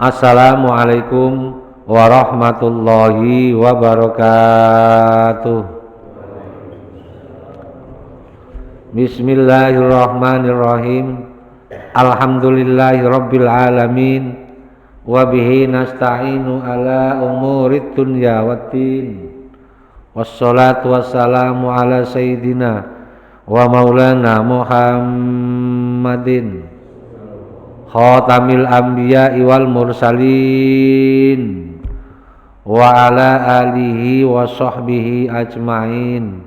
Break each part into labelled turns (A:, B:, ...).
A: Assalamualaikum warahmatullahi wabarakatuh. Bismillahirrahmanirrahim. Alhamdulillahirabbil alamin. Wa bihi nasta'inu ala umurid dunya waddin. Wassalatu wassalamu ala sayyidina wa maulana Muhammadin khatamil anbiya'i wal mursalin wa ala alihi wa sahbihi ajma'in.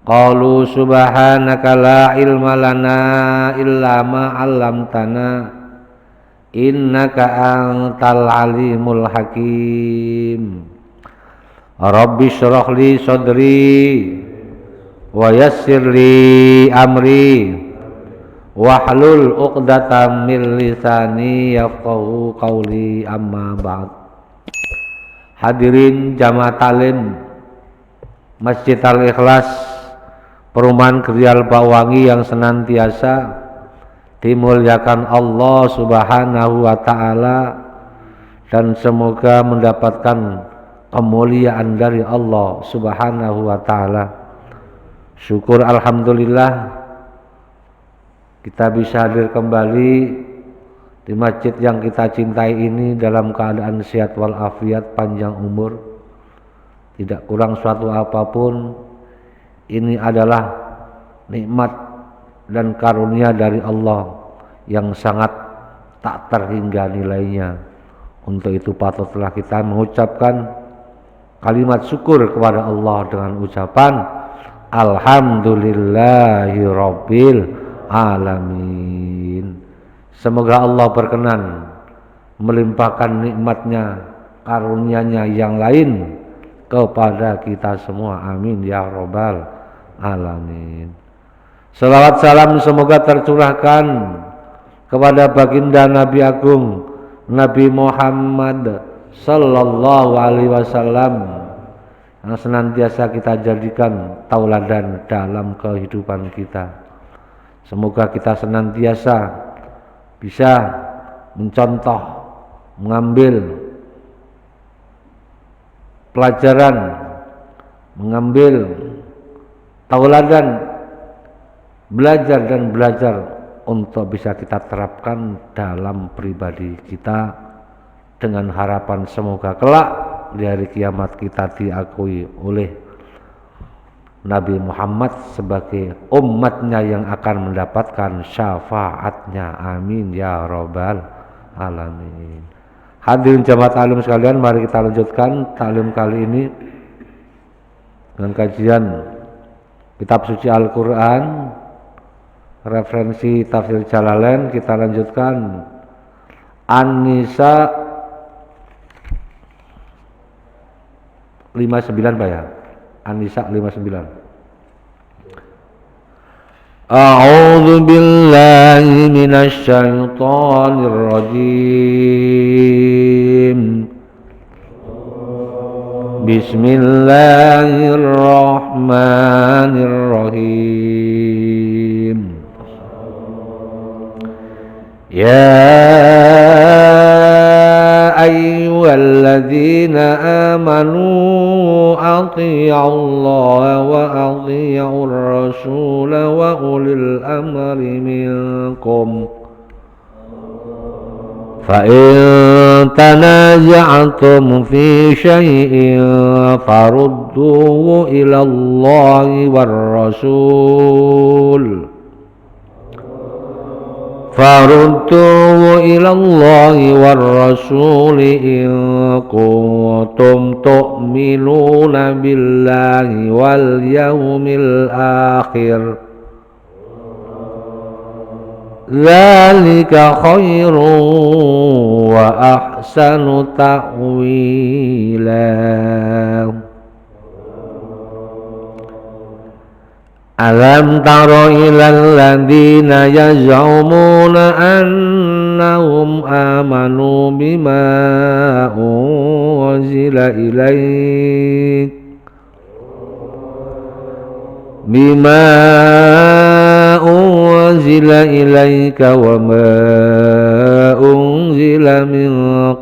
A: Qalu subhanaka la ilma lana illa ma 'allamtana innaka antal alimul hakim. Rabbi shrah li sadri wa yassir li amri wahlul 'uqdatam min lisani yafqahu qawli, amma ba'd. Hadirin jamaah talim Masjid Al-Ikhlas Perumahan Krial Bauwangi yang senantiasa dimuliakan Allah Subhanahu wa ta'ala dan semoga mendapatkan kemuliaan dari Allah Subhanahu wa ta'ala. Syukur alhamdulillah kita bisa hadir kembali di masjid yang kita cintai ini dalam keadaan sehat walafiat, panjang umur, tidak kurang suatu apapun. Ini adalah nikmat dan karunia dari Allah yang sangat tak terhingga nilainya. Untuk itu patutlah kita mengucapkan kalimat syukur kepada Allah dengan ucapan Alhamdulillahirabbil alamin. Semoga Allah berkenan melimpahkan nikmatnya, karunia-Nya yang lain kepada kita semua. Amin ya rabbal alamin. Salawat salam semoga tercurahkan kepada baginda Nabi Agung Nabi Muhammad sallallahu alaihi wasallam yang senantiasa kita jadikan tauladan dalam kehidupan kita. Semoga kita senantiasa bisa mencontoh, mengambil pelajaran, mengambil tauladan, belajar dan belajar untuk bisa kita terapkan dalam pribadi kita, dengan harapan semoga kelak di hari kiamat kita diakui oleh Nabi Muhammad sebagai umatnya yang akan mendapatkan syafaatnya. Amin ya rabbal alamin. Hadirin jamaah taklim sekalian, mari kita lanjutkan taklim kali ini dengan kajian kitab suci Al-Quran, referensi tafsir Jalalain. Kita lanjutkan An-Nisa 59 Pak ya. An-Nisa 59. A'udzu billahi minasy syaithanir rajim. Bismillahirrahmanirrahim. Ya ayyuhalladzina amanu athi'ullaha wa athi'ur rasul wa ulil amri minkum fa in tanaza'tum fi syai'in farudduhu ila Allahi war rasul farudduhu ila Allahi war rasul in kuntum tu'minuna billahi wal yawmil akhir dzalika khairun wa ahsanu ta'wila. Alam tara ilal ladina yaz'umuna annahum amanu bima unzila ilaik unzila ilaika wa ma unzila min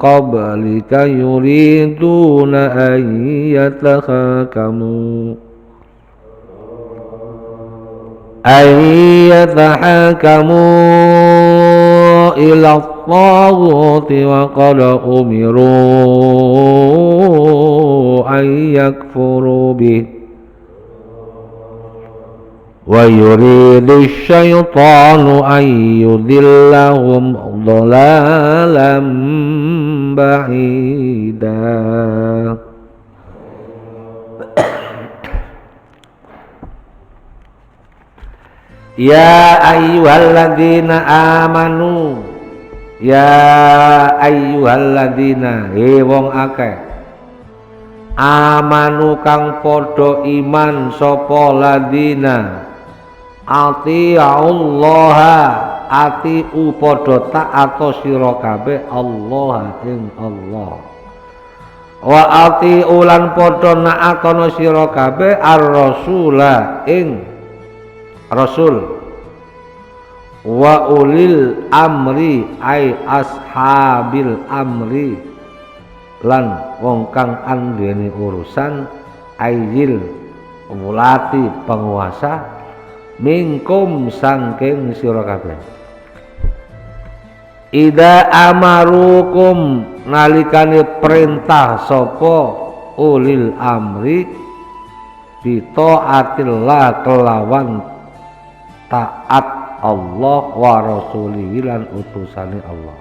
A: qablika yuriduna an yatahakamu ila at-taghuti wa qad umiru an yakfuru bih wa yuridu syaitanu an yudhillahum dhalalan ba'ida. Ya ayyuhalladzina amanu, ya ayyuhalladzina, wong akeh amanu kang padha iman sapa ladina ati'ullaha ati'u padha taat sira kabeh Allah ing Allah wa ati'u lan padha naatono sira kabeh ar-rasula ing Rasul wa ulil amri ai ashabil amri lan wong kang andene urusan ayyil wulati penguasa mingkum sangking sira kabeh ida amarukum nalikane perintah sapa ulil amri bitaatillah kelawan taat Allah wa rasulihi lan utusane Allah.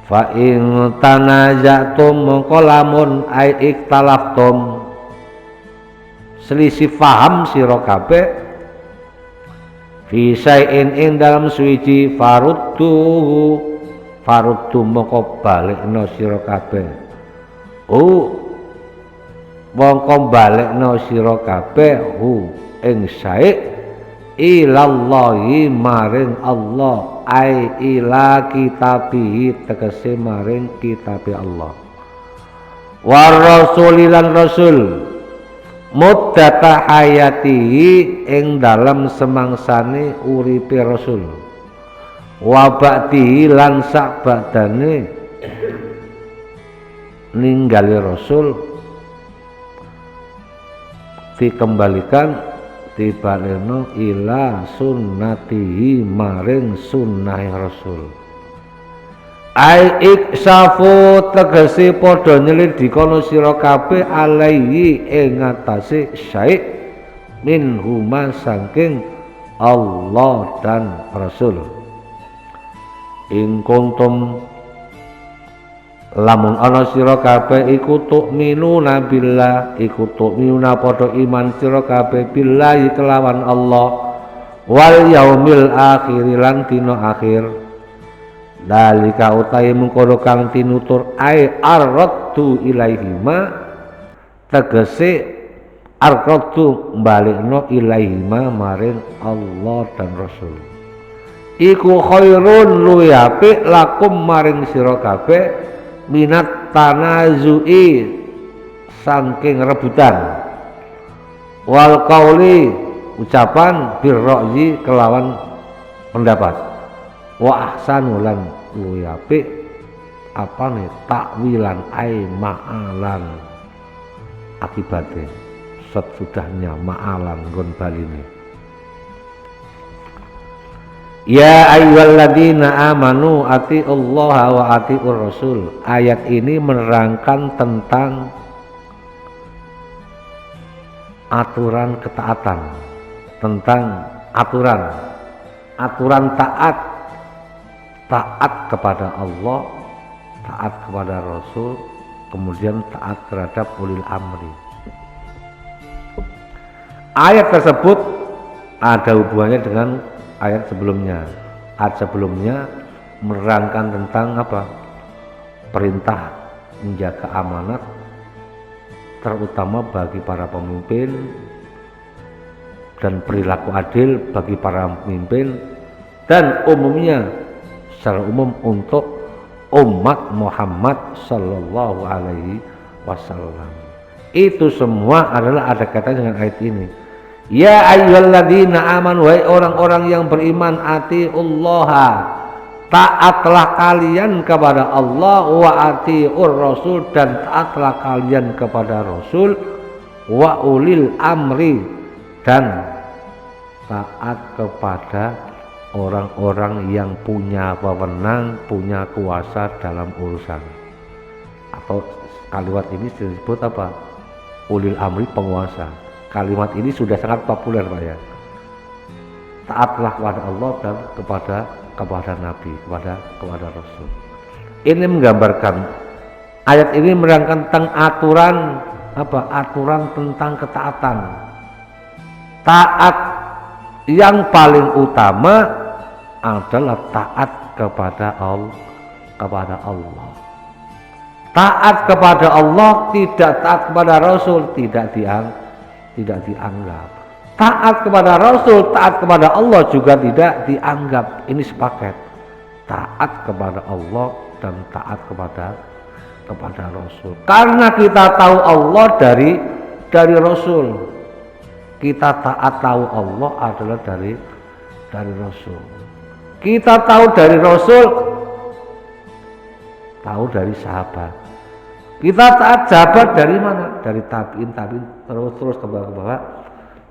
A: Fa in tanazatum mongko lamun ai iktalaftum selisih faham sira kabeh fi syai'in ing dalam suwiji faruddu mongko balekno sira kabeh mongko balekno sira kabeh ing syai' ilallahi maring Allah ai ila kitabihi tegese maring kitabe Allah war rasulilan rasul muddata hayatihi ing dalam semangsane uripe rasul wa ba'dihi lan sak badane ninggali rasul dikembalikan dibaleno ila sunnatihi maring sunnah rasul ai iksafu tegese padha nyelidikono sira kabeh alaihi ing atase syai' min huma saking Allah dan Rasul ing kuntum lamun ana sira kabeh iku tu'minuna billah iku tu'minuna padha iman sira kabeh billahi kelawan Allah wal yaumil akhir lan dina akhir dalika utahe mengkono kang tinutur ai arradtu ilaihima tegese arradtu balikno ilaihima maring Allah dan Rasul iku khairun luwih apik lakum maring sira kabeh minat tanazu'i saking rebutan wal qauli ucapan birra'yi kelawan pendapat wa ahsanu lan luwih apik apane takwilan ai ma'alan akibate sesudahnya ma'alan nggon baline. Ya ayyuhalladzina amanu atiullaha wa atiur rasul. Ayat ini menerangkan tentang aturan ketaatan, tentang aturan taat kepada Allah, taat kepada Rasul, kemudian taat terhadap ulil amri. Ayat tersebut ada hubungannya dengan ayat sebelumnya. Ayat sebelumnya menerangkan tentang apa? Perintah menjaga amanat, terutama bagi para pemimpin, dan perilaku adil bagi para pemimpin, dan umumnya secara umum untuk umat Muhammad Sallallahu Alaihi Wasallam. Itu semua adalah ada kaitan dengan ayat ini. Ya ayyuhalladzina amanu, wahai orang-orang yang beriman, atiullaha, taatlah kalian kepada Allah, wa atiur rasul, dan taatlah kalian kepada Rasul, wa ulil amri, dan taat kepada orang-orang yang punya wewenang, punya kuasa dalam urusan. Atau kalimat ini disebut apa? Ulil amri, penguasa. Kalimat ini sudah sangat populer Pak ya. Taatlah kepada Allah dan kepada Nabi, kepada Rasul. Ini menggambarkan, ayat ini menerangkan tentang aturan apa? Aturan tentang ketaatan. Taat yang paling utama adalah taat kepada Allah. Taat kepada Allah, tidak taat kepada Rasul, tidak dianggap. Taat kepada Rasul, taat kepada Allah juga tidak dianggap. Ini sepaket. Taat kepada Allah dan taat kepada Rasul. Karena kita tahu Allah dari Rasul. Kita tahu Allah adalah dari Rasul. Kita tahu dari Rasul, tahu dari sahabat. Kita taat sahabat dari mana? Dari tabiin terus ke bawah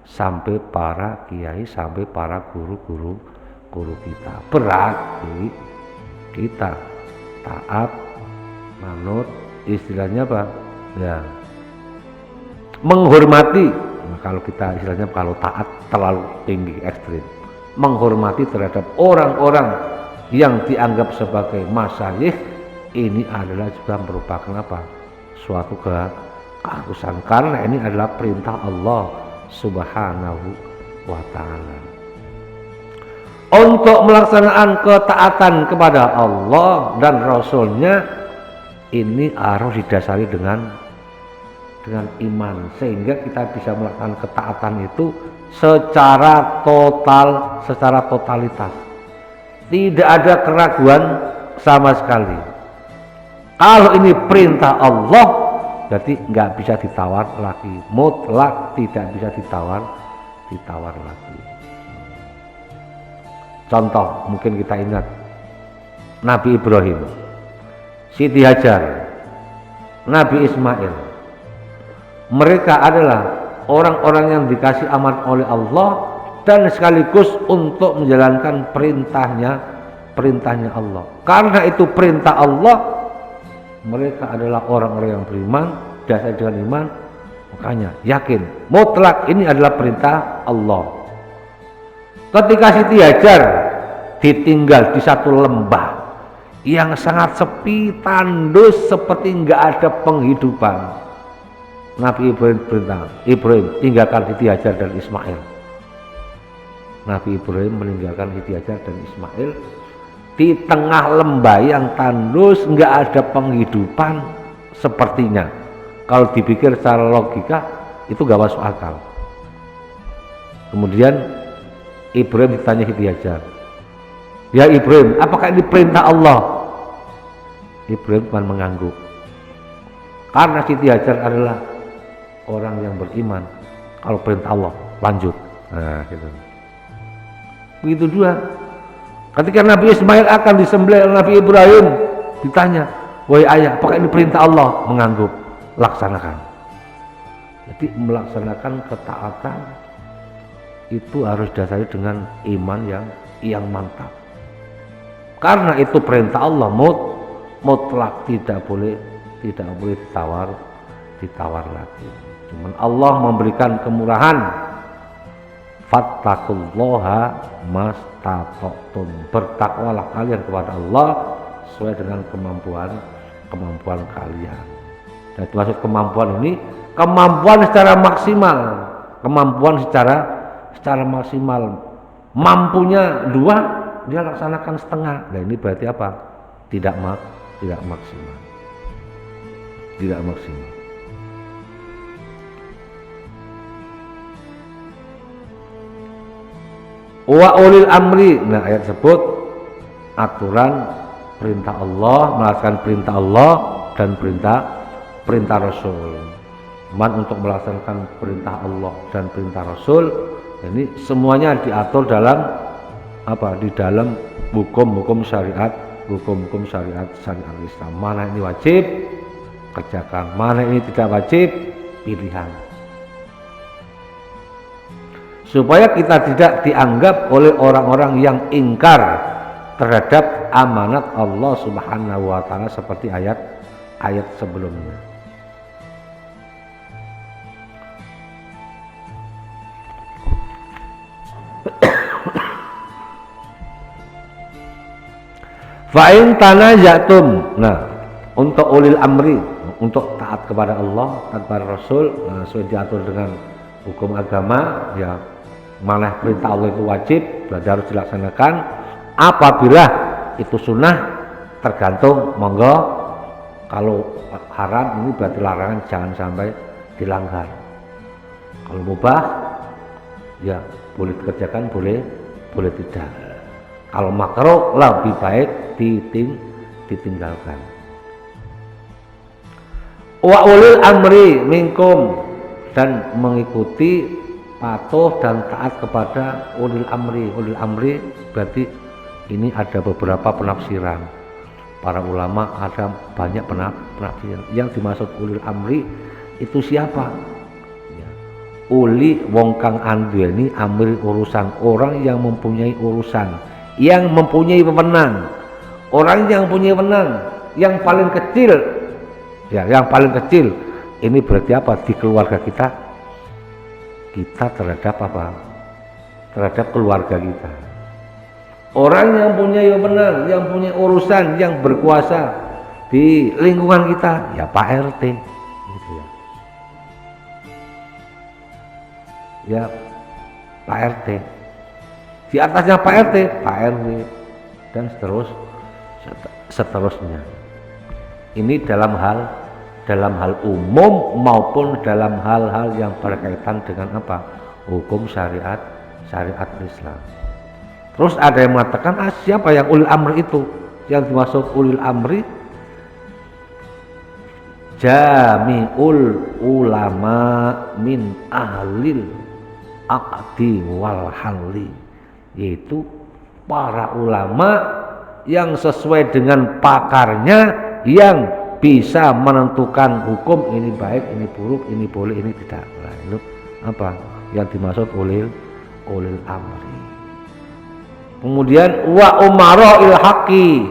A: sampai para kiai, sampai para guru kita. Berarti kita taat, manut, istilahnya apa? Ya, menghormati. Nah, kalau kita istilahnya kalau taat terlalu tinggi, ekstrim, menghormati terhadap orang-orang yang dianggap sebagai masyayikh, ini adalah juga merupakan apa? Suatu keharusan, karena ini adalah perintah Allah Subhanahu wa ta'ala. Untuk melaksanakan ketaatan kepada Allah dan Rasulnya, ini harus didasari dengan iman, sehingga kita bisa melakukan ketaatan itu secara total, secara totalitas, tidak ada keraguan sama sekali. Kalau ini perintah Allah, berarti nggak bisa ditawar lagi, mutlak tidak bisa ditawar lagi. Contoh mungkin kita ingat Nabi Ibrahim, Siti Hajar, Nabi Ismail. Mereka adalah orang-orang yang dikasih amanat oleh Allah dan sekaligus untuk menjalankan perintahnya Allah. Karena itu perintah Allah, mereka adalah orang-orang yang beriman, dasar dengan iman, makanya yakin mutlak ini adalah perintah Allah. Ketika Siti Hajar ditinggal di satu lembah yang sangat sepi, tandus, seperti nggak ada penghidupan, Nabi Ibrahim berintah, Ibrahim tinggalkan Siti Hajar dan Ismail. Nabi Ibrahim meninggalkan Siti Hajar dan Ismail di tengah lembah yang tandus, nggak ada penghidupan sepertinya. Kalau dipikir secara logika itu nggak masuk akal. Kemudian Ibrahim ditanya Siti Hajar, ya Ibrahim, apakah ini perintah Allah? Ibrahim cuma mengangguk, karena Siti Hajar adalah orang yang beriman. Kalau perintah Allah lanjut. Nah, gitu. Begitu juga ketika Nabi Ismail akan disembelih oleh Nabi Ibrahim, ditanya, wahai ayah, apakah ini perintah Allah? Mengangguk, laksanakan. Jadi melaksanakan ketaatan itu harus dasari dengan iman yang mantap. Karena itu perintah Allah mutlak, tidak boleh ditawar lagi. Cuman Allah memberikan kemurahan. Fattaqullaha mastata'tum, bertakwalah kalian kepada Allah sesuai dengan kemampuan kalian. Dan maksud kemampuan ini kemampuan secara maksimal, kemampuan secara maksimal. Mampunya 2, dia laksanakan setengah. Nah ini berarti apa? Tidak maksimal. Tidak maksimal. Wa ulil amri. Nah ayat tersebut aturan perintah Allah, melaksanakan perintah Allah dan perintah Rasul. Untuk melaksanakan perintah Allah dan perintah Rasul, ini semuanya diatur dalam apa? Di dalam hukum-hukum syariat, syariat Islam. Mana ini wajib, kerjakan. Mana ini tidak wajib, pilihan. Supaya kita tidak dianggap oleh orang-orang yang ingkar terhadap amanat Allah Subhanahu wa taala seperti ayat sebelumnya. Fa'in tanazatum. Nah, untuk ulil amri, untuk taat kepada Allah, taat kepada Rasul, sesuai diatur dengan hukum agama, ya mana perintah Allah itu wajib, berarti harus dilaksanakan. Apabila itu sunnah, tergantung, monggo. Kalau haram ini berarti larangan, jangan sampai dilanggar. Kalau mubah, ya boleh dikerjakan, boleh tidak. Kalau makruh lebih baik ditinggalkan. Wa ulil amri minkum, dan mengikuti, patuh dan taat kepada ulil amri. Ulil amri berarti ini ada beberapa penafsiran. Para ulama ada banyak penafsiran. Yang dimaksud ulil amri itu siapa? Ya. Uli wong kang anduweni amri, urusan, orang yang mempunyai urusan, yang mempunyai wewenang. Orang yang punya wewenang, yang paling kecil, ya yang paling kecil ini berarti apa? Di keluarga kita terhadap apa? Terhadap keluarga kita. Orang yang punya wewenang, yang punya urusan, yang berkuasa di lingkungan kita, ya Pak RT, gitu ya. Ya Pak RT. Di atasnya Pak RT, Pak RW, dan seterusnya. Ini dalam hal umum maupun dalam hal-hal yang berkaitan dengan apa? Hukum syariat Islam. Terus ada yang mengatakan, siapa yang ulil amri itu? Yang dimaksud ulil amri, jami'ul ulama min ahlil aqdi wal halli, yaitu para ulama yang sesuai dengan pakarnya, yang bisa menentukan hukum ini baik, ini buruk, ini boleh, ini tidak. Nah, itu apa yang dimaksud ulil amri. Kemudian wa umara'il haqqi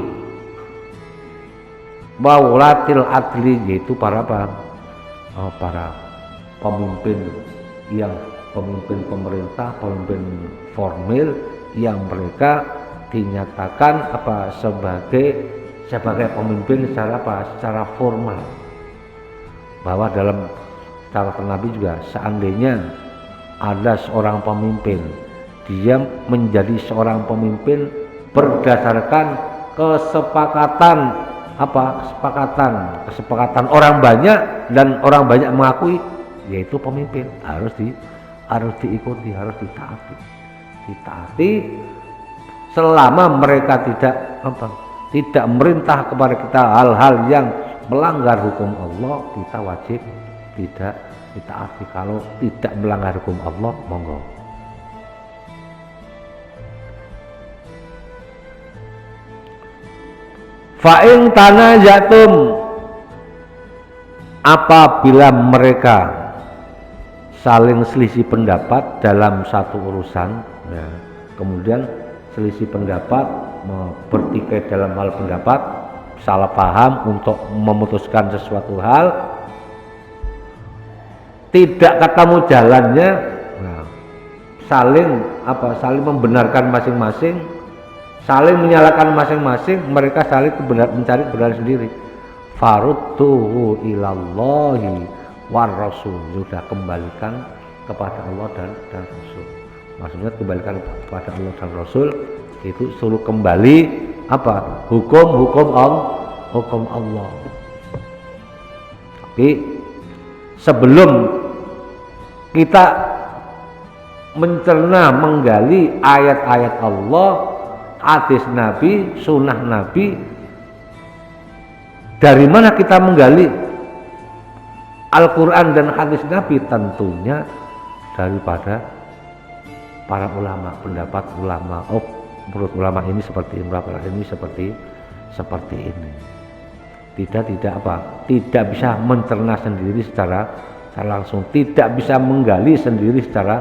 A: wa wulatil adli, yaitu para pemimpin yang pemimpin pemerintah, pemimpin formal, yang mereka dinyatakan sebagai pemimpin secara formal. Bahwa dalam catatan Nabi juga, seandainya ada seorang pemimpin, dia menjadi seorang pemimpin berdasarkan kesepakatan orang banyak, dan orang banyak mengakui, yaitu pemimpin harus diikuti, harus ditaati selama mereka tidak merintah kepada kita hal-hal yang melanggar hukum Allah, kita wajib tidak ditaati. Kalau tidak melanggar hukum Allah, monggo. Fa'in tanazatum, apabila mereka saling selisih pendapat dalam satu urusan, ya, kemudian selisih pendapat, bertikai dalam hal pendapat, salah paham untuk memutuskan sesuatu hal, tidak ketemu jalannya, nah, saling membenarkan masing-masing, saling menyalahkan masing-masing, mereka saling mencari kebenaran sendiri. Farudduhu ilallahi war rasul, sudah kembalikan kepada Allah dan Rasul. Maksudnya kembalikan kepada Allah dan Rasul itu suruh kembali hukum Allah. Tapi sebelum kita mencerna, menggali ayat-ayat Allah, hadis Nabi, sunnah Nabi, dari mana kita menggali Al-Quran dan hadis Nabi? Tentunya daripada para ulama, pendapat ulama, menurut ulama ini seperti ini seperti ini. Tidak apa? Tidak bisa mencerna sendiri secara langsung, tidak bisa menggali sendiri secara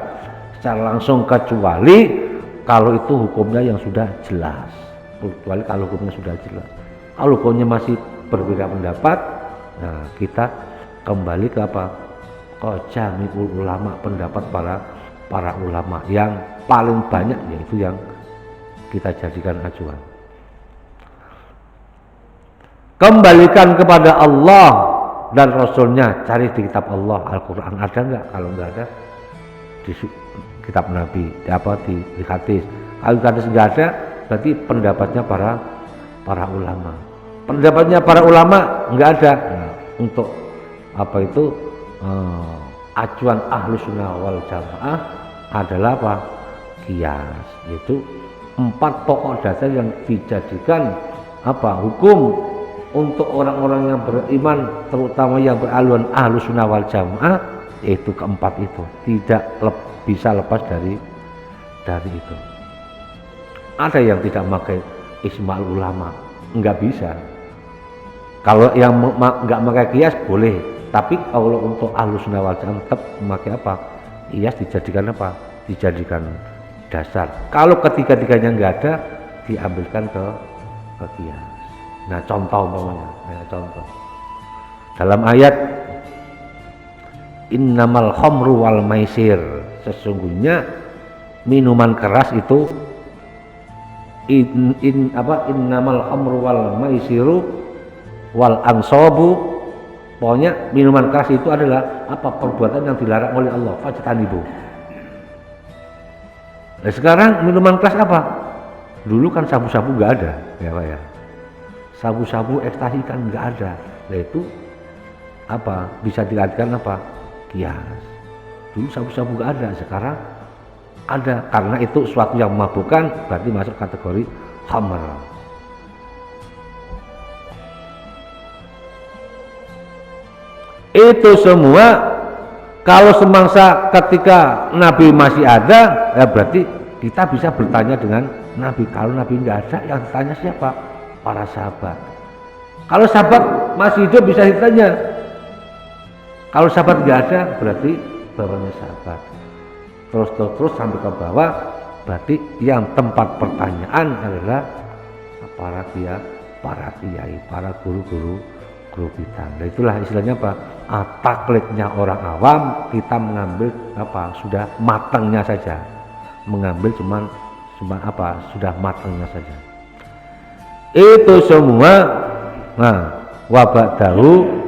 A: langsung, kecuali kalau itu hukumnya yang sudah jelas. Kecuali kalau hukumnya sudah jelas. Kalau hukumnya masih berbeda pendapat, nah kita kembali ke apa? Ke jami'ul ulama, pendapat para ulama yang paling banyak, yaitu yang kita jadikan acuan. Kembalikan kepada Allah dan Rasulnya, cari di kitab Allah, Al-Quran ada enggak? Kalau enggak ada, di kitab Nabi, di hadis. Kalau hadis enggak ada, berarti pendapatnya para ulama. Pendapatnya para ulama enggak ada. Nah, untuk apa itu acuan Ahlus Sunnah wal Jamaah adalah apa? Qiyas, yaitu 4 pokok dasar yang dijadikan apa? Hukum untuk orang-orang yang beriman, terutama yang beraluan Ahlus Sunnah wal Jamaah, yaitu keempat itu tidak bisa lepas dari itu. Ada yang tidak memakai ijma' ulama, enggak bisa. Kalau yang enggak memakai qiyas boleh, tapi kalau untuk Ahlus Sunnah wal Jamaah tetap memakai apa? Qiyas dijadikan apa? Dijadikan dasar. Kalau ketiga-tiganya enggak ada, diambilkan ke qiyas. Nah, contoh umpamanya, contoh dalam ayat innamal khamru wal maisir, sesungguhnya minuman keras itu innamal khamru wal maisiru wal ansabu, pokoknya minuman keras itu adalah apa? Perbuatan yang dilarang oleh Allah, fajtanibu. Nah, sekarang minuman keras apa? Dulu kan sabu-sabu enggak ada, ya Pak ya. Sabu-sabu ekstasi kan enggak ada. Nah, itu apa? Bisa diartikan apa? Qiyas. Dulu sabu-sabu enggak ada, sekarang ada. Karena itu suatu yang memabukkan, berarti masuk kategori khamr. Itu semua kalau semangsa ketika Nabi masih ada, ya berarti kita bisa bertanya dengan Nabi. Kalau Nabi enggak ada, yang ditanya siapa? Para sahabat. Kalau sahabat masih hidup bisa ditanya. Kalau sahabat nggak ada, berarti bawahnya sahabat. Terus sampai ke bawah, berarti yang tempat pertanyaan adalah para kiai, para guru kita. Nah, itulah istilahnya apa? Taklidnya orang awam, kita mengambil apa? Sudah matangnya saja. Mengambil cuma apa? Sudah matangnya saja. Itu semua, nah, wabak dahu,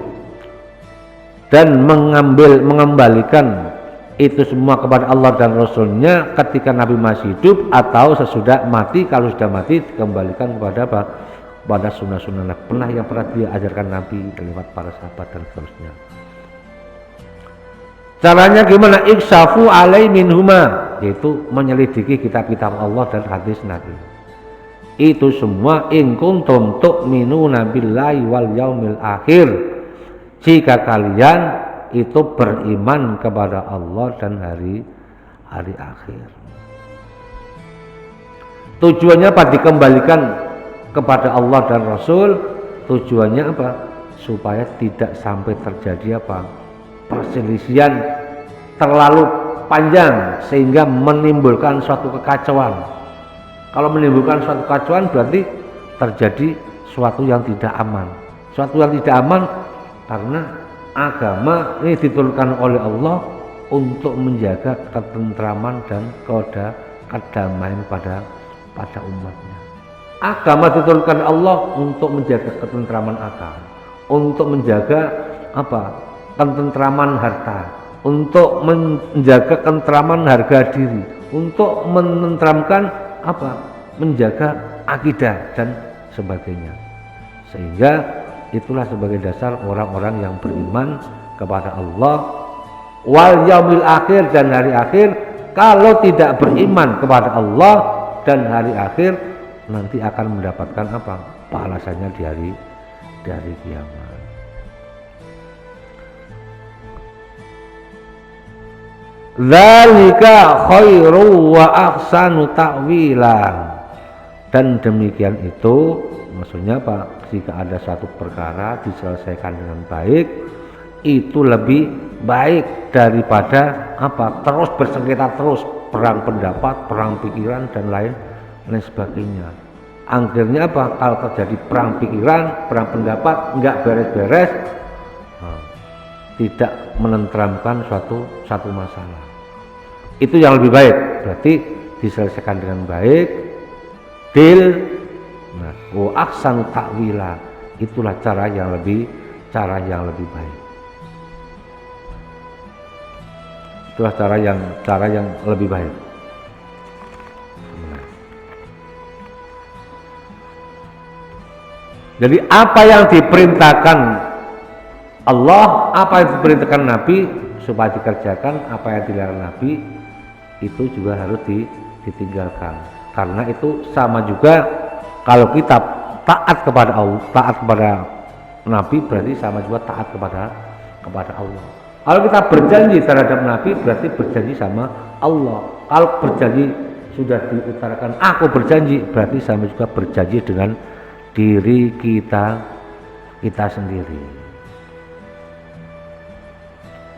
A: dan mengembalikan itu semua kepada Allah dan Rasulnya ketika Nabi masih hidup atau sesudah mati. Kalau sudah mati, dikembalikan kepada apa? Pada sunnah-sunnah yang pernah diajarkan Nabi lewat para sahabat dan seterusnya. Caranya gimana? Iksafu alai minhuma, yaitu menyelidiki kitab-kitab Allah dan hadis Nabi. Itu semua in kuntum tu'minuna billahi wal yaumil akhir, jika kalian itu beriman kepada Allah dan hari akhir. Tujuannya apa? Dikembalikan kepada Allah dan Rasul. Tujuannya apa? Supaya tidak sampai terjadi apa? Perselisihan terlalu panjang sehingga menimbulkan suatu kekacauan. Kalau menimbulkan suatu kekacauan berarti terjadi suatu yang tidak aman. Suatu yang tidak aman karena agama ini diturunkan oleh Allah untuk menjaga ketentraman dan kedamaian pada umatnya. Agama diturunkan Allah untuk menjaga ketentraman akal, untuk menjaga apa? Ketentraman harta, untuk menjaga ketentraman harga diri, untuk menenteramkan apa? Menjaga akidah dan sebagainya. Sehingga itulah sebagai dasar orang-orang yang beriman kepada Allah wal yaumil akhir dan hari akhir. Kalau tidak beriman kepada Allah dan hari akhir, nanti akan mendapatkan apa? Balasannya di hari kiamat. Dzalika khairu wa ahsanu ta'wila. Dan demikian itu maksudnya apa? Jika ada satu perkara diselesaikan dengan baik, itu lebih baik daripada apa? Terus bersengketa terus, perang pendapat, perang pikiran dan lain sebagainya. Akhirnya apa? Kalau terjadi perang pikiran, perang pendapat nggak beres-beres, tidak menenteramkan satu masalah. Itu yang lebih baik. Berarti diselesaikan dengan baik, deal. Nah, wa ahsanu ta'wila, itulah cara yang lebih baik. Itulah cara yang lebih baik. Jadi apa yang diperintahkan Allah, apa yang diperintahkan Nabi supaya dikerjakan, apa yang dilarang Nabi itu juga harus ditinggalkan. Karena itu sama juga kalau kita taat kepada Allah, taat kepada Nabi berarti sama juga taat kepada Allah. Kalau kita berjanji terhadap Nabi berarti berjanji sama Allah. Kalau berjanji sudah diutarakan aku berjanji, berarti sama juga berjanji dengan diri kita sendiri.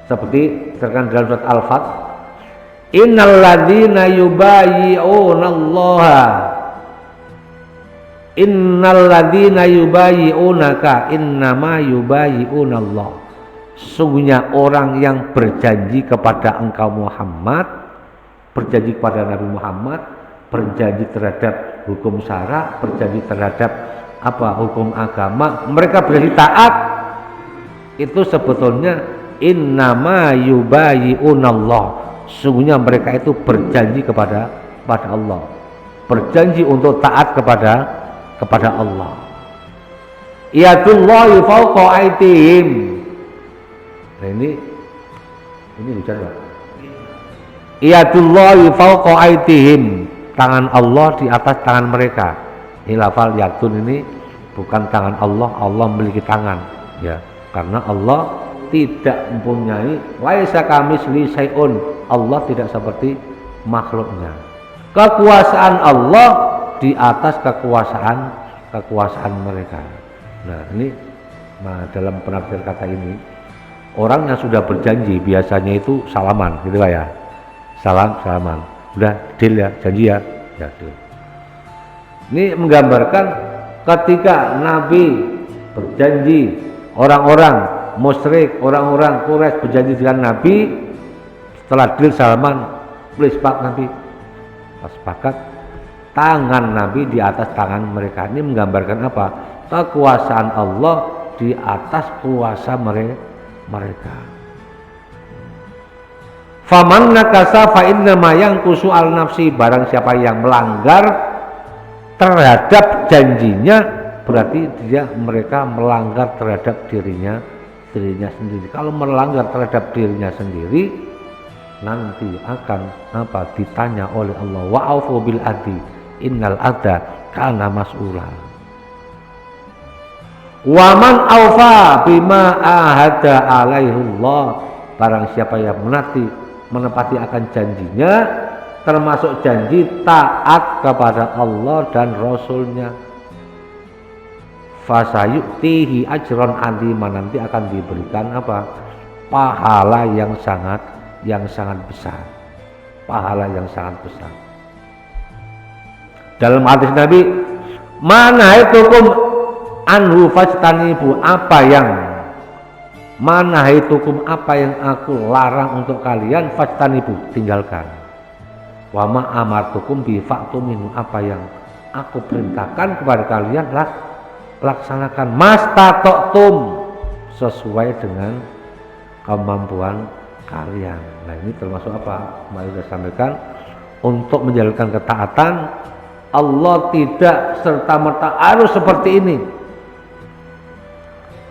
A: Seperti terkandung dalam surat Al-Fat, innal ladzina yubayyi'unallaha innal ladzina yubayyi'unaka innama yubayyi'unallah. Sungguhnya orang yang berjanji kepada engkau Muhammad, berjanji kepada Nabi Muhammad, berjanji terhadap hukum syara, berjanji terhadap hukum agama, mereka berjanji taat, itu sebetulnya innama yubayyi'unallah. Sungguhnya mereka itu berjanji kepada Allah, berjanji untuk taat kepada Allah. Yadullahi fawqa aydihim. Nah ini hujan Pak. Yadullahi fawqa aydihim, tangan Allah di atas tangan mereka. Ini lafal yadun ini bukan tangan Allah, Allah memiliki tangan ya, karena Allah tidak mempunyai laisa kamitslihi syai'un, Allah tidak seperti makhluknya. Kekuasaan Allah di atas kekuasaan mereka. Nah ini dalam penafsiran kata ini, orang yang sudah berjanji biasanya itu salaman gitu Pak ya, salaman, udah deal ya, janji ya deal. Ini menggambarkan ketika Nabi berjanji, orang-orang musyrik, orang-orang Quraisy berjanji dengan Nabi, setelah deal salaman, please Pak Nabi, pas sepakat, tangan Nabi di atas tangan mereka. Ini menggambarkan apa? Kekuasaan Allah di atas kuasa mereka. Faman nakasa fa innama yanqusu al nafsi, barang siapa yang melanggar terhadap janjinya berarti mereka melanggar terhadap dirinya sendiri. Kalau melanggar terhadap dirinya sendiri nanti akan ditanya oleh Allah, wa'afu bil adli innal adla kana mas'ula. Wa man aufa bima ahada alaihullah, barang siapa yang menepati akan janjinya, termasuk janji taat kepada Allah dan Rasulnya, fasayu'tihi ajron azima, nanti akan diberikan pahala yang sangat besar, pahala yang sangat besar. Dalam hadis Nabi, mana itu anhu fajtanibu, apa yang aku larang untuk kalian, fajtanibu, tinggalkan. Wa ma amartukum bi fa'tu minhu, apa yang aku perintahkan kepada kalian laksanakan, mastata'tum, sesuai dengan kemampuan kalian. Nah ini termasuk apa? Mari kita sampaikan, untuk menjalankan ketaatan Allah tidak serta-merta harus seperti ini.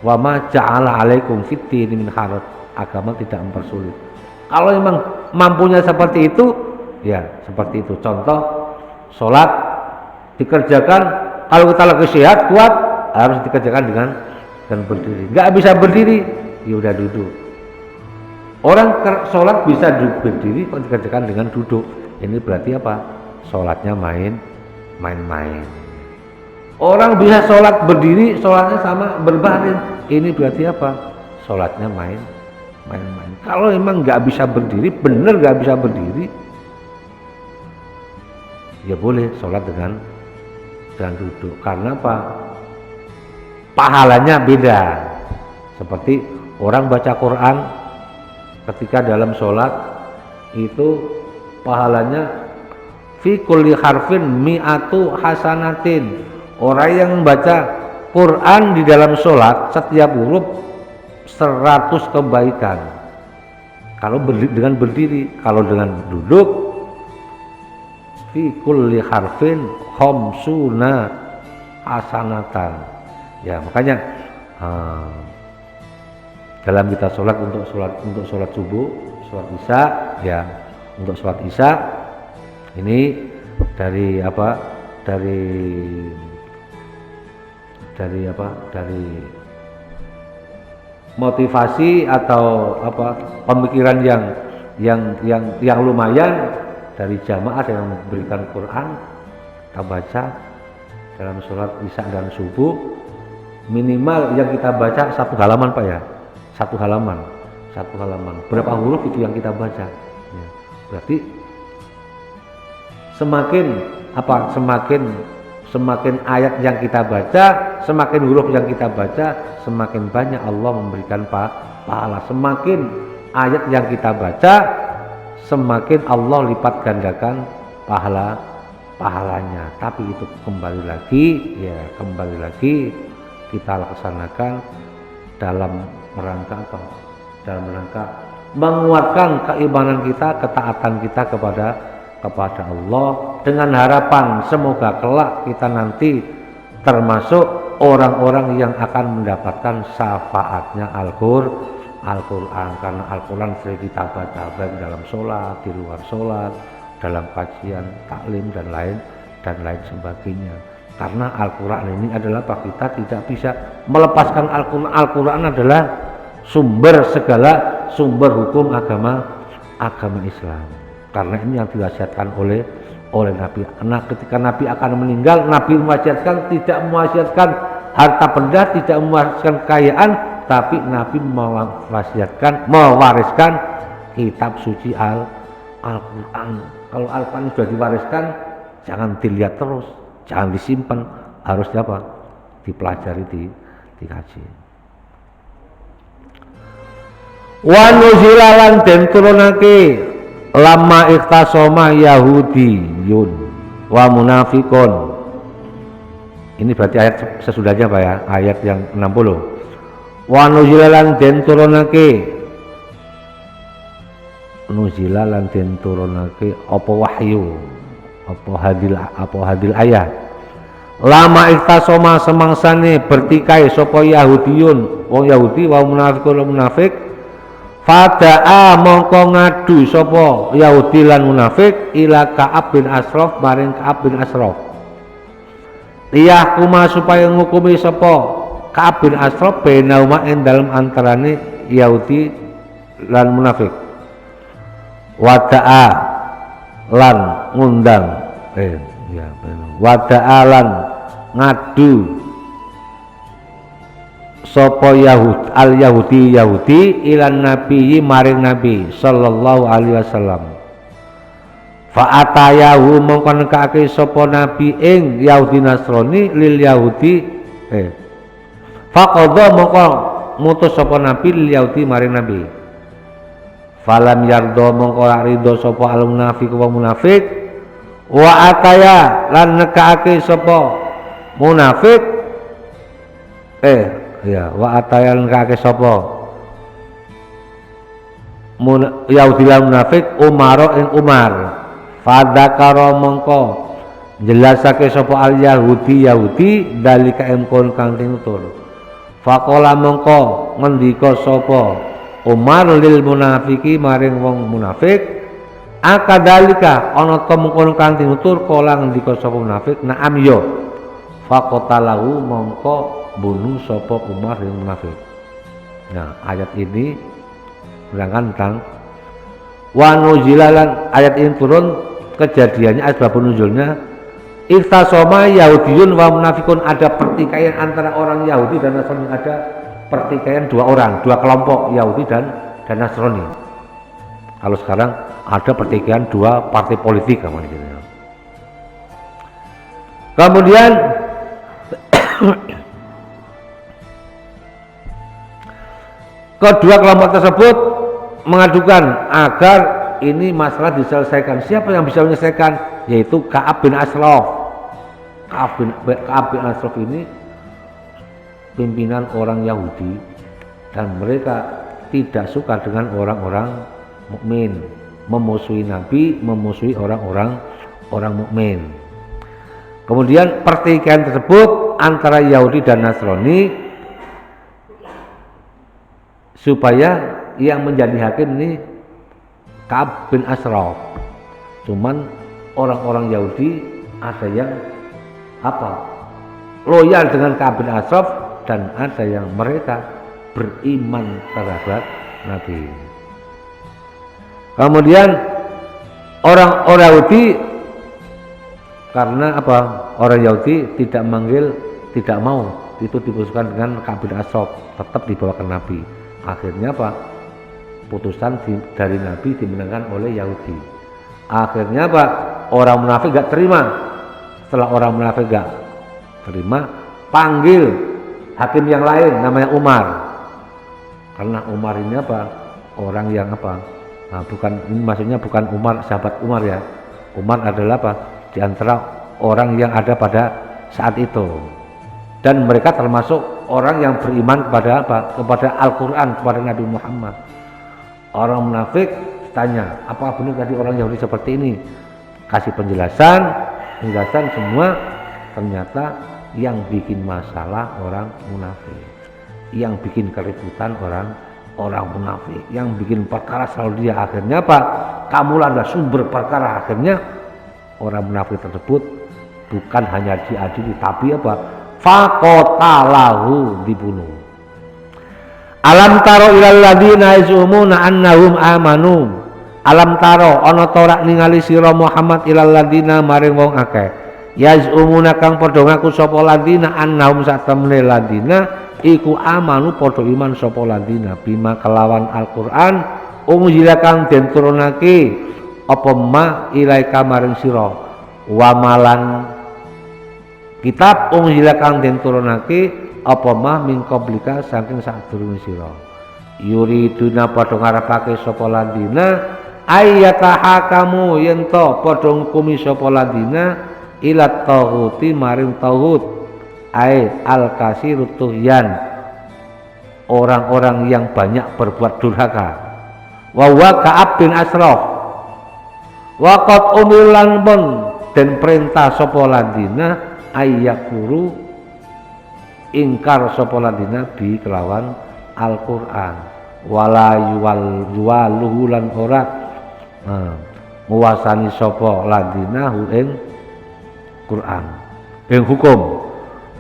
A: Wa ma ja'ala 'alaikum fid-din min haraj, agama tidak mempersulit. Kalau memang mampunya seperti itu, ya seperti itu. Contoh, sholat dikerjakan, kalau kita lagi sehat kuat harus dikerjakan dengan berdiri. Nggak bisa berdiri, ya udah duduk. Orang sholat bisa berdiri kok dikerjakan dengan duduk. Ini berarti apa? Sholatnya main main-main. Orang bisa sholat berdiri, sholatnya sama berbaring. Ini berarti apa? Sholatnya main-main. Kalau emang nggak bisa berdiri, bener nggak bisa berdiri, ya boleh sholat dengan duduk. Karena apa? Pahalanya beda. Seperti orang baca Quran ketika dalam sholat itu pahalanya fi kulli harfin mi'atu hasanatin. Orang yang membaca Quran di dalam sholat setiap huruf 100 kebaikan. Kalau dengan berdiri, kalau dengan duduk fi kulli harfin khamsuna hasanatan. Ya makanya dalam kita sholat untuk sholat subuh, sholat isya, ya untuk sholat isya ini dari motivasi atau pemikiran yang lumayan dari jamaah yang memberikan Quran kita baca dalam sholat isya dan subuh, minimal yang kita baca 1 halaman Pak ya, 1 halaman berapa huruf itu yang kita baca ya. Berarti semakin ayat yang kita baca, semakin huruf yang kita baca, semakin banyak Allah memberikan pahala. Semakin ayat yang kita baca, semakin Allah lipat gandakan pahalanya. Tapi itu kembali lagi kita laksanakan dalam rangka apa? Dalam rangka menguatkan keimanan kita, ketaatan kita kepada Allah, dengan harapan semoga kelak kita nanti termasuk orang-orang yang akan mendapatkan syafaatnya Al-Quran. Karena Al-Quran sering kita baca baik dalam sholat, di luar sholat, dalam kajian, taklim dan lain sebagainya. Karena Al-Quran ini adalah kita tidak bisa melepaskan Al-Quran. Al-Quran adalah sumber hukum agama Islam. Karena ini yang diwasiatkan oleh Nabi. Nah, ketika Nabi akan meninggal, Nabi tidak mewasiatkan harta benda, tidak mewasiatkan kekayaan, tapi Nabi mewariskan kitab suci Al-Quran. Kalau Al-Quran sudah diwariskan, jangan dilihat terus, jangan disimpan, harus dipelajari, dikaji. Wa nuzila lan den turunake lama ikhtasoma Yahudiyun wa munafikun. Ini berarti ayat sesudahnya Pak ya, ayat yang 60. Wa nuzila lan den turunake apa wahyu, apa hadil ayat. Lama ikhtasoma semangsane bertikai sapa Yahudiyun, wong Yahudi wa munafikun munafik. Fada'a mongko ngadu sapa Yahudi lan munafik ila Ka'ab bin Ashraf maring Ka'ab bin Ashraf. Liyahkuma supaya ngukumi sapa Ka'ab bin Ashraf bainauma ing dalem antarane Yahudi lan munafik. Wada'a lan ngundang wada'a lan ngadu sapa Yahudi ilan nabi maring nabi sallallahu alaihi wasallam. Fa atayahu mongko nekake sapa nabi ing Yahudi Nasrani lil Yahudi faqadha mongko mutus sapa nabi lil Yahudi maring nabi. Falam yardo mongko ora ridho sapa al munafiq wa munafik wa ataya lan nekake sapa munafik wa atayan kake sapa Yahudi lan munafik Umar ing Umar. Fadzakara mongko jelasake sapa al Yahudi dalika emkon kang tinutur. Faqala mongko ngendika sapa Umar lil munafiki maring wong munafik, akadalika ana ta mengkono kang tinutur kala ngendika sapa munafik, na'am yo. Faqatalahu mongko bunuh sapa Umar yang munafik. Nah, ayat ini menerangkan tentang wa nuzilalan, ayat ini turun kejadiannya, asbab nuzulnya Ikhtasoma Yahudiyun wa munafikun, ada pertikaian antara orang Yahudi dan Nasrani, ada pertikaian dua orang, dua kelompok Yahudi dan Nasrani. Kalau sekarang ada pertikaian dua partai politik gitu. Kemudian kedua kelompok tersebut mengadukan agar ini masalah diselesaikan. Siapa yang bisa menyelesaikan? Yaitu Ka'ab bin Ashraf. Ka'ab bin Ashraf ini pimpinan orang Yahudi dan mereka tidak suka dengan orang-orang mukmin, memusuhi Nabi, memusuhi orang-orang mukmin. Kemudian pertikaian tersebut antara Yahudi dan Nasrani supaya yang menjadi hakim ini Ka'ab bin Ashraf. Cuman orang-orang Yahudi ada yang loyal dengan Ka'ab bin Ashraf dan ada yang mereka beriman terhadap Nabi. Kemudian orang Yahudi karena orang Yahudi tidak mau itu diputuskan dengan Ka'ab bin Ashraf, tetap dibawa ke Nabi. Akhirnya putusan dari Nabi dimenangkan oleh Yahudi. Akhirnya orang munafik gak terima. Setelah orang munafik gak terima, panggil hakim yang lain namanya Umar. Karena Umar ini orang yang bukan, ini maksudnya bukan Umar sahabat Umar ya. Umar adalah di antara orang yang ada pada saat itu. Dan mereka termasuk orang yang beriman kepada Al-Quran, kepada Nabi Muhammad. Orang munafik tanya, apa benar tadi orang Yahudi seperti ini? Kasih penjelasan semua. Ternyata yang bikin masalah orang munafik, yang bikin keributan orang munafik, yang bikin perkara selalu dia. Akhirnya kamulah adalah sumber perkara. Akhirnya orang munafik tersebut bukan hanya diadili, tapi faqatalahu, dibunuh. Alam taro ilal ladina yazumuna annahum amanu. Alam taro ana ta ningali sira Muhammad ilal ladina maring wong akeh. Yazumuna kang padha ngaku sapa ladina annahum satamne ladina iku amanu padha iman sapa ladina bima kelawan Al-Qur'an unzila kang den turunake apa ma ilaika maring sira wa malan kitab unzila kang den turunake apa mah min qablika saking sadurunge sira yuriduna padha ngarepake sapa ladina ayyatahakamu yen to padha ngukumi sapa ladina ila taghuti maring taghut ai al kasirut tuhyan, orang-orang yang banyak berbuat durhaka. Wa Ka'ab bin Ashraf waqat umilan pun den perintah sapa ladina ayyakuru ingkar sapa ladina bi kelawan Al-Qur'an wala yuwaluhu lan ora nguwasani sapa ladina hu ing Quran ing hukum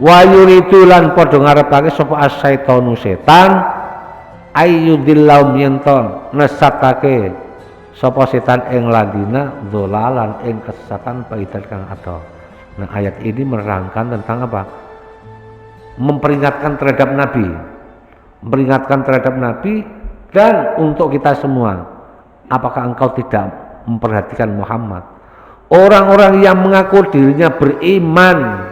A: wa yuridu lan padha ngarepake sapa as-syaitanu setan ayyudillahu yenton nesatake sapa setan ing ladina dzalalan ing kesesatan baidan kang ado. Nah, ayat ini menerangkan tentang memperingatkan terhadap Nabi dan untuk kita semua. Apakah engkau tidak memperhatikan Muhammad? Orang-orang yang mengaku dirinya beriman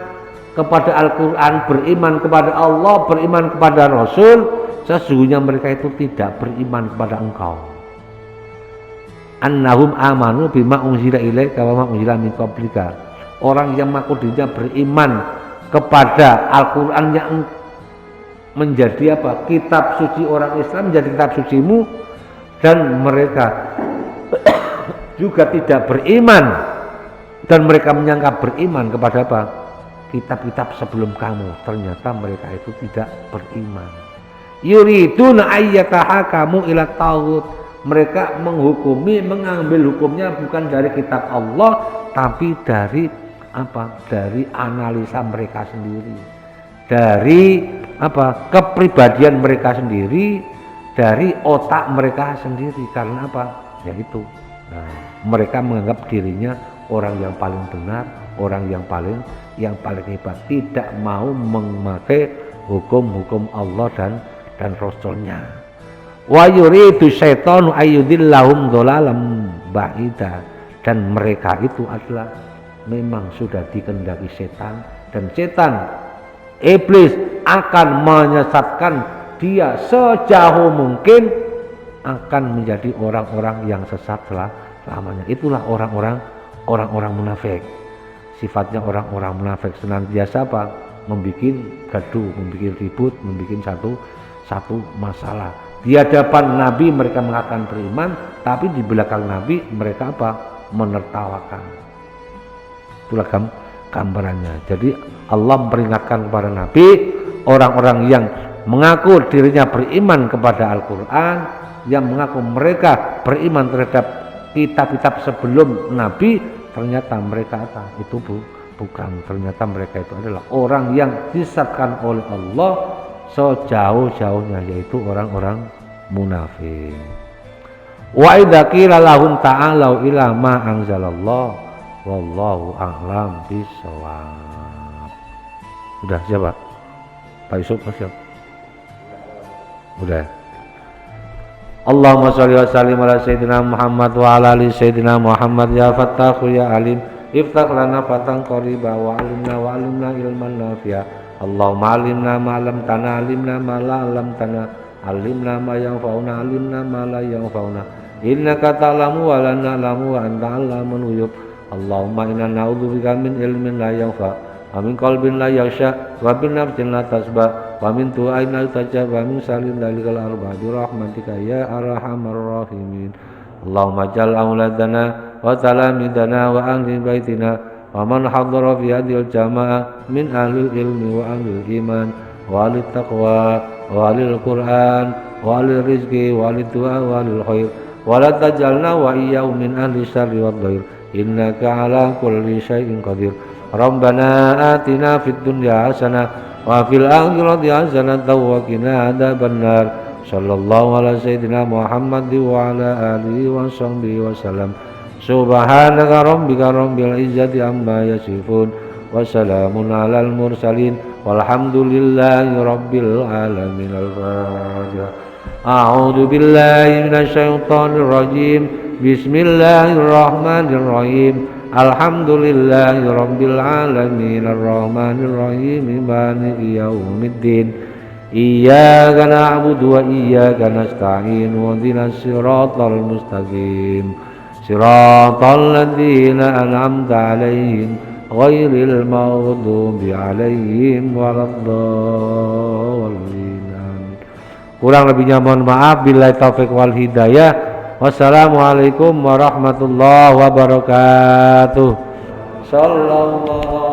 A: kepada Al-Quran, beriman kepada Allah, beriman kepada Rasul, sesungguhnya mereka itu tidak beriman kepada engkau. Annahum amanu bima unzila ilaika wa ma unzila min qablika. Orang yang mengaku dirinya beriman kepada Al-Quran yang menjadi kitab suci orang Islam, menjadi kitab sucimu, dan mereka juga tidak beriman dan mereka menyangka beriman kepada kitab-kitab sebelum kamu, ternyata mereka itu tidak beriman. Yuriduna ayyatahakamu ila taghut, mereka mengambil hukumnya bukan dari kitab Allah tapi dari dari analisa mereka sendiri, dari kepribadian mereka sendiri, dari otak mereka sendiri. Karena yaitu mereka menganggap dirinya orang yang paling benar, orang yang paling hebat, tidak mau memakai hukum-hukum Allah dan Rasulnya. Wa yuridu syaitanu ayyudillahum dhalalam ba'ida, dan mereka itu adalah memang sudah dikehendaki setan, dan setan iblis akan menyesatkan dia sejauh mungkin, akan menjadi orang-orang yang sesat selamanya. Itulah orang-orang munafik. Sifatnya orang-orang munafik senantiasa apa? Membikin gaduh, membikin ribut, membikin satu masalah. Di hadapan Nabi mereka mengatakan beriman, tapi di belakang Nabi mereka apa? Menertawakan. Itulah gambarannya. Jadi Allah memperingatkan kepada Nabi, orang-orang yang mengaku dirinya beriman kepada Al-Quran, yang mengaku mereka beriman terhadap kitab-kitab sebelum Nabi, ternyata mereka itu bukan. Ternyata mereka itu adalah orang yang disesatkan oleh Allah sejauh-jauhnya, yaitu orang-orang munafik. Wa idza qila lahum ta'alu ila ma anzalallah wallahu a'lam bishawab. Sudah siapa? Pak Yusuf siap? Udah. Allahumma sholli wa sallim ala sayyidina Muhammad wa ala ali sayyidina Muhammad. Ya Fattahu ya Alim, iftah lana fatan qariba wa alimna ilman nafi'a. Allahumma alimna ma lam tana, alimna ma la lam tana, alimna ma yanfa'una, alimna ma la yanfa'una. Innaka ta'lamu wa la na'lamu wa anta 'allamul ghuyub. Allahumma inna na'udzubika min ilmin la yanfa' wa min qalbin la yakhsha wa min nafsin la tasba wa min du'ain la yustajab wa min salin dalikal arba bi rahmatika ya arhamar rahimin. Allahumma ja'al auladana wa talamidana wa ahli baitina wa man hadara fi hadhil jamaah min ahli ilmi wa ahli iman wa ahli taqwa wa ahli Qur'an wa ahli rizqi wa ahli du'a wa ahli khair wa la tajalna wa iyyahum min ahli syarri wad dhair innaka ala kulli syai'in qadir. Rabbana atina fid dunya hasanah wa fil akhirati hasanah wa qina adzabannar. Sallallahu ala sayyidina Muhammad wa ala alihi wa sahbihi wa sallam. Subhanaka rabbika rabbil izzati amma yasifun wa salamun alal mursalin walhamdulillahi rabbil alamin. Al-Fatihah. A'udzu billahi minasy syaithanir rajim. Bismillahirrahmanirrahim. Alhamdulillahi rabbil alamin arrahmanir rahim maliki yaumiddin. Iyyaka na'budu wa iyyaka nasta'in ihdinas siratal mustaqim siratal ladzina an'amta 'alaihim ghairil maghdubi 'alaihim waladdallin. Kurang lebihnya mohon maaf. Billahi taufik wal hidayah. Wassalamualaikum warahmatullahi wabarakatuh. Sallallahu